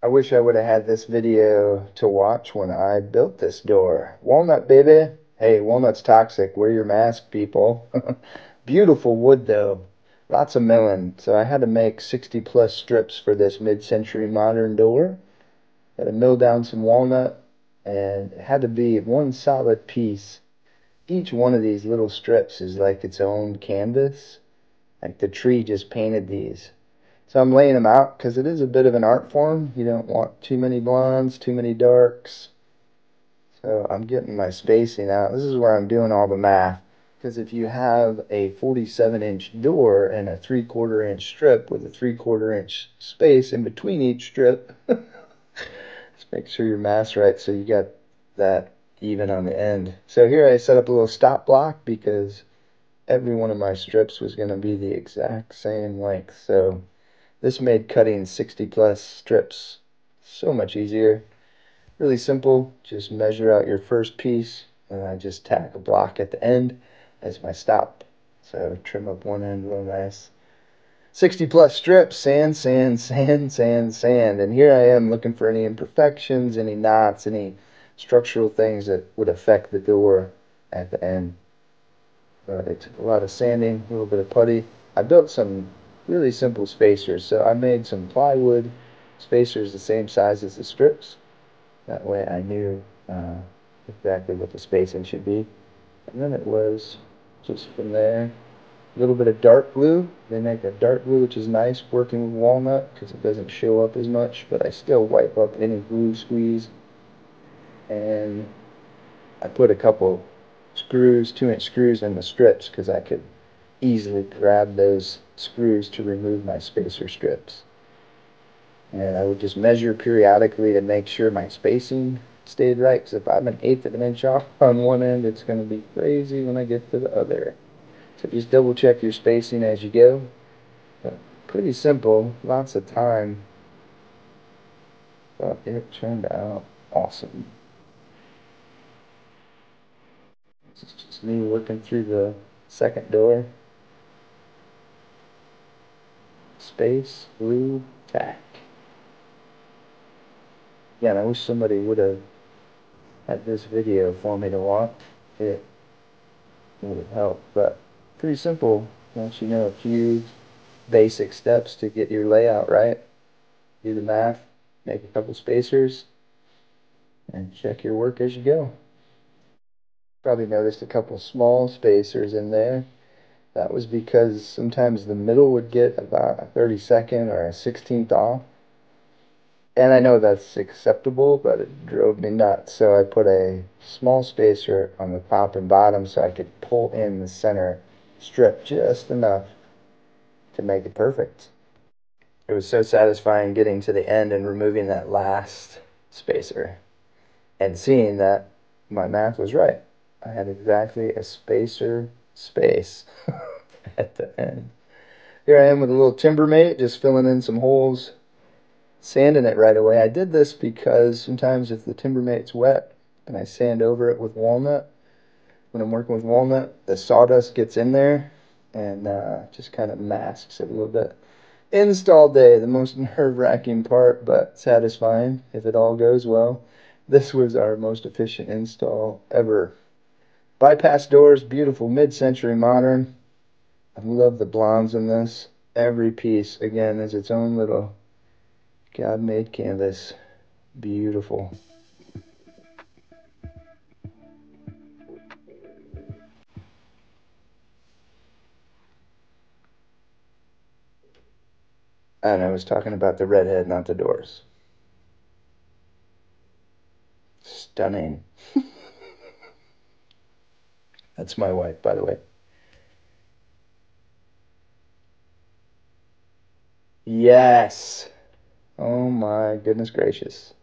I wish I would have had this video to watch when I built this door. Walnut, baby. Hey, walnut's toxic. Wear your mask, people. Beautiful wood, though. Lots of milling. So I had to make 60 plus strips for this mid-century modern door. Had to mill down some walnut, and it had to be one solid piece. Each one of these little strips is like its own canvas. Like the tree just painted these. So I'm laying them out because it is a bit of an art form. You don't want too many blondes, too many darks. So I'm getting my spacing out. This is where I'm doing all the math. Because if you have a 47-inch door and a 3/4 inch strip with a 3/4 inch space in between each strip, just make sure your math's right so you got that even on the end. So here I set up a little stop block because every one of my strips was going to be the exact same length. So this made cutting 60 plus strips so much easier. Really simple. Just measure out your first piece and I just tack a block at the end as my stop. So trim up one end real nice. 60 plus strips, sand, sand, sand, sand, sand. And here I am looking for any imperfections, any knots, any structural things that would affect the door at the end. But it took a lot of sanding, a little bit of putty. I built some really simple spacers. So I made some plywood spacers the same size as the strips. That way I knew exactly what the spacing should be. And then it was just from there, a little bit of dark glue. They make a dark glue, which is nice working with walnut because it doesn't show up as much, but I still wipe up any glue squeeze. And I put a couple screws, 2-inch screws in the strips because I could easily grab those screws to remove my spacer strips. And I would just measure periodically to make sure my spacing stayed right, because if I'm 1/8 of an inch off on one end, it's going to be crazy when I get to the other. So just double check your spacing as you go. But pretty simple, lots of time, but it turned out awesome. This is just me working through the second door. Space, glue, tack. Yeah, I wish somebody would have had this video for me to watch. It would have helped, but pretty simple once you know a few basic steps to get your layout right. Do the math, make a couple spacers, and check your work as you go. Probably noticed a couple small spacers in there. That was because sometimes the middle would get about a 32nd or a 16th off. And I know that's acceptable, but it drove me nuts. So I put a small spacer on the top and bottom so I could pull in the center strip just enough to make it perfect. It was so satisfying getting to the end and removing that last spacer and seeing that my math was right. I had exactly a spacer space at the end. Here I am with a little Timbermate, just filling in some holes, sanding it right away. I did this because sometimes if the Timbermate's wet and I sand over it with walnut, when I'm working with walnut, the sawdust gets in there and just kind of masks it a little bit. Install day, the most nerve-wracking part, but satisfying if it all goes well. This was our most efficient install ever. Bypass doors, beautiful mid-century modern. I love the blondes in this. Every piece, again, is its own little God-made canvas. Beautiful. And I was talking about the redhead, not the doors. Stunning. That's my wife, by the way. Yes. Oh my goodness gracious.